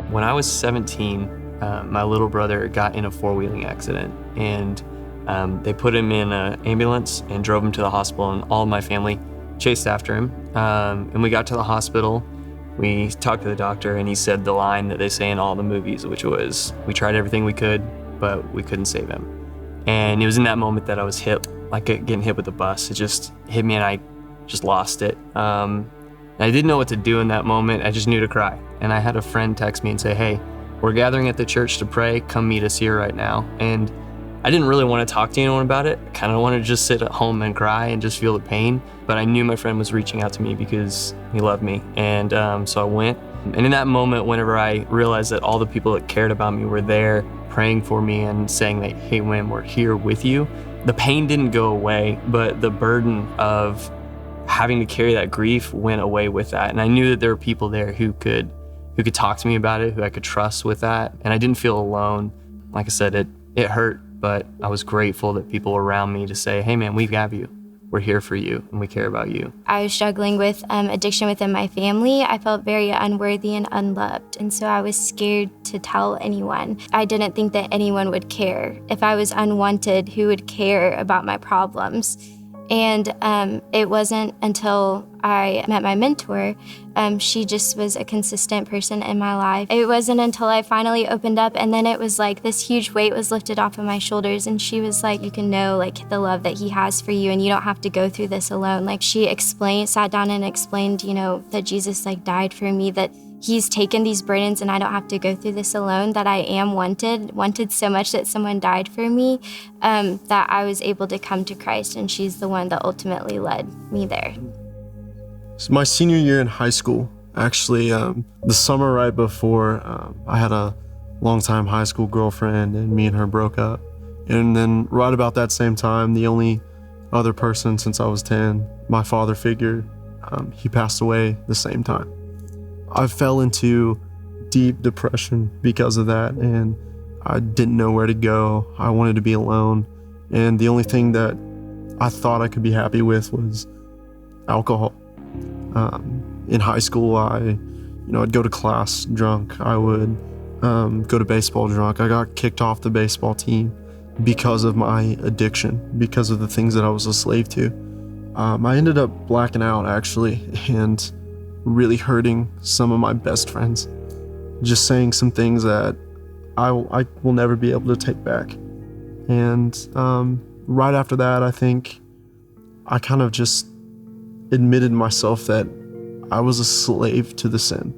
When I was 17, my little brother got in a four-wheeling accident, and they put him in an ambulance and drove him to the hospital, and all of my family chased after him. And we got to the hospital. We talked to the doctor, and he said the line that they say in all the movies, which was, "We tried everything we could, but we couldn't save him." And it was in that moment that I was hit, like getting hit with a bus. It just hit me, and I just lost it. I didn't know what to do in that moment. I just knew to cry. And I had a friend text me and say, "Hey, we're gathering at the church to pray. Come meet us here right now." And I didn't really want to talk to anyone about it. I kind of wanted to just sit at home and cry and just feel the pain. But I knew my friend was reaching out to me because he loved me. And so I went. And in that moment, whenever I realized that all the people that cared about me were there praying for me and saying that, "Hey, Wim, we're here with you," the pain didn't go away, but the burden of having to carry that grief went away with that. And I knew that there were people there who could talk to me about it, who I could trust with that. And I didn't feel alone. Like I said, it hurt, but I was grateful that people were around me to say, "Hey man, we have you. We're here for you, and we care about you." I was struggling with addiction within my family. I felt very unworthy and unloved, and so I was scared to tell anyone. I didn't think that anyone would care. If I was unwanted, who would care about my problems? And it wasn't until I met my mentor, she just was a consistent person in my life. It wasn't until I finally opened up, and then it was like this huge weight was lifted off of my shoulders, and she was like, "You can know like the love that he has for you, and you don't have to go through this alone." Like she sat down and explained, that Jesus like died for me, that he's taken these burdens and I don't have to go through this alone, that I am wanted so much that someone died for me, that I was able to come to Christ, and she's the one that ultimately led me there. So my senior year in high school, actually, the summer right before, I had a longtime high school girlfriend, and me and her broke up. And then right about that same time, the only other person since I was 10, my father figure, he passed away the same time. I fell into deep depression because of that, and I didn't know where to go. I wanted to be alone, and the only thing that I thought I could be happy with was alcohol. In high school, I'd go to class drunk. I would go to baseball drunk. I got kicked off the baseball team because of my addiction, because of the things that I was a slave to. I ended up blacking out, actually, and really hurting some of my best friends, just saying some things that I will never be able to take back. And right after that, I think I kind of just admitted myself that I was a slave to the sin.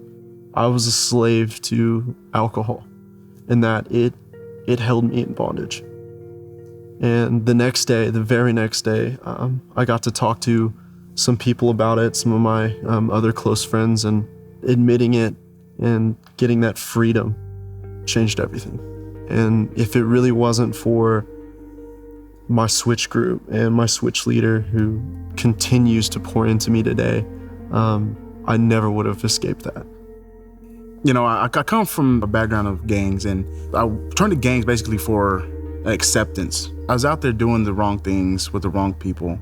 I was a slave to alcohol, and that it held me in bondage. And the very next day, I got to talk to some people about it, some of my other close friends, and admitting it and getting that freedom changed everything. And if it really wasn't for my switch group and my switch leader, who continues to pour into me today, I never would have escaped that. I come from a background of gangs, and I turned to gangs basically for acceptance. I was out there doing the wrong things with the wrong people,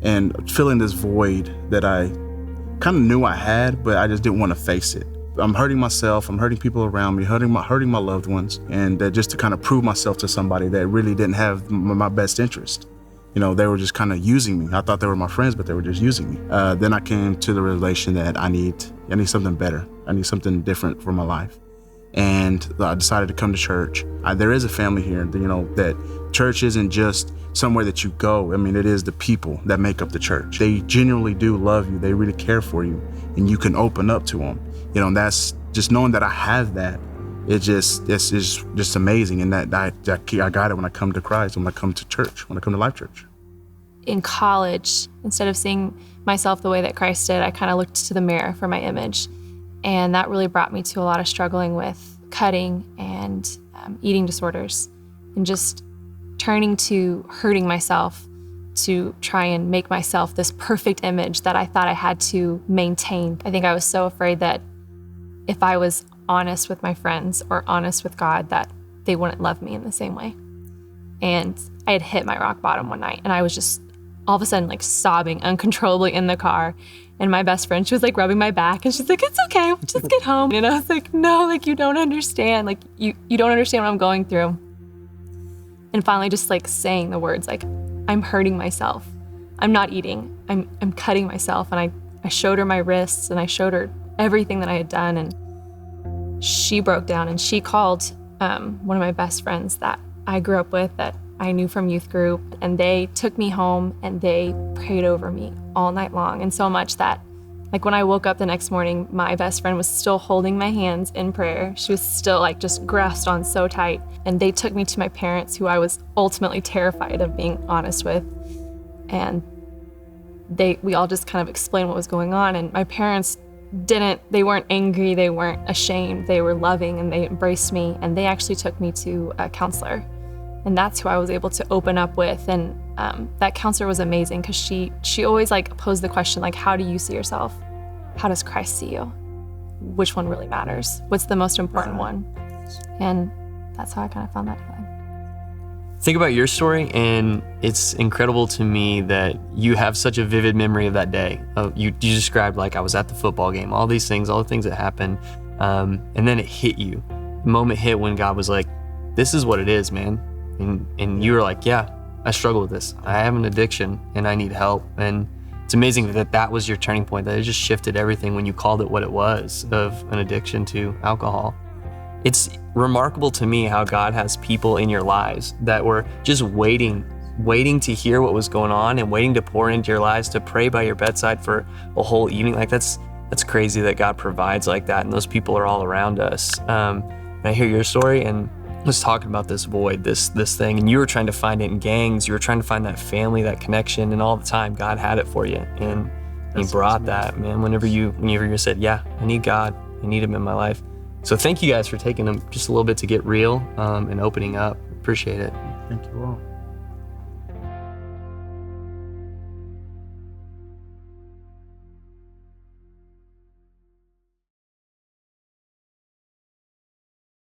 and filling this void that I kind of knew I had, but I just didn't want to face it. I'm hurting myself, I'm hurting people around me, hurting my loved ones, and just to kind of prove myself to somebody that really didn't have my best interest. They were just kind of using me. I thought they were my friends, but they were just using me. Then I came to the realization that I need something better. I need something different for my life. And I decided to come to church. There is a family here, that church isn't just somewhere that you go. I mean, it is the people that make up the church. They genuinely do love you. They really care for you, and you can open up to them. And that's just knowing that I have that. It's just amazing. And that I got it when I come to Christ, when I come to church, when I come to Life Church. In college, instead of seeing myself the way that Christ did, I kind of looked to the mirror for my image. And that really brought me to a lot of struggling with cutting and eating disorders, and just turning to hurting myself to try and make myself this perfect image that I thought I had to maintain. I think I was so afraid that if I was honest with my friends or honest with God, that they wouldn't love me in the same way. And I had hit my rock bottom one night, and I was just all of a sudden like sobbing uncontrollably in the car. And my best friend, she was like rubbing my back and she's like, it's okay, we'll just get home. And I was like, no, like you don't understand. Like you don't understand what I'm going through. And finally just like saying the words like, I'm hurting myself. I'm not eating. I'm cutting myself. And I showed her my wrists and I showed her everything that I had done. And she broke down and she called one of my best friends that I grew up with, that I knew from youth group, and they took me home and they prayed over me all night long. And so much that like when I woke up the next morning, my best friend was still holding my hands in prayer. She was still like just grasped on so tight. And they took me to my parents, who I was ultimately terrified of being honest with. And we all just kind of explained what was going on. And my parents they weren't angry, they weren't ashamed, they were loving and they embraced me. And they actually took me to a counselor. And that's who I was able to open up with. And that counselor was amazing because she always like posed the question, like, how do you see yourself? How does Christ see you? Which one really matters? What's the most important one? And that's how I kind of found that healing. Think about your story, and it's incredible to me that you have such a vivid memory of that day. You described like I was at the football game, all these things, all the things that happened, and then it hit you. The moment hit when God was like, this is what it is, man. And you were like, yeah, I struggle with this. I have an addiction and I need help. And it's amazing that was your turning point, that it just shifted everything when you called it what it was, of an addiction to alcohol. It's remarkable to me how God has people in your lives that were just waiting to hear what was going on and waiting to pour into your lives, to pray by your bedside for a whole evening. Like that's crazy that God provides like that, and those people are all around us. And I hear your story, and I was talking about this void, this thing, and you were trying to find it in gangs. You were trying to find that family, that connection, and all the time God had it for you, and He brought that, man. Whenever you said, yeah, I need God, I need Him in my life. So thank you guys for taking them just a little bit to get real and opening up. Appreciate it. Thank you all.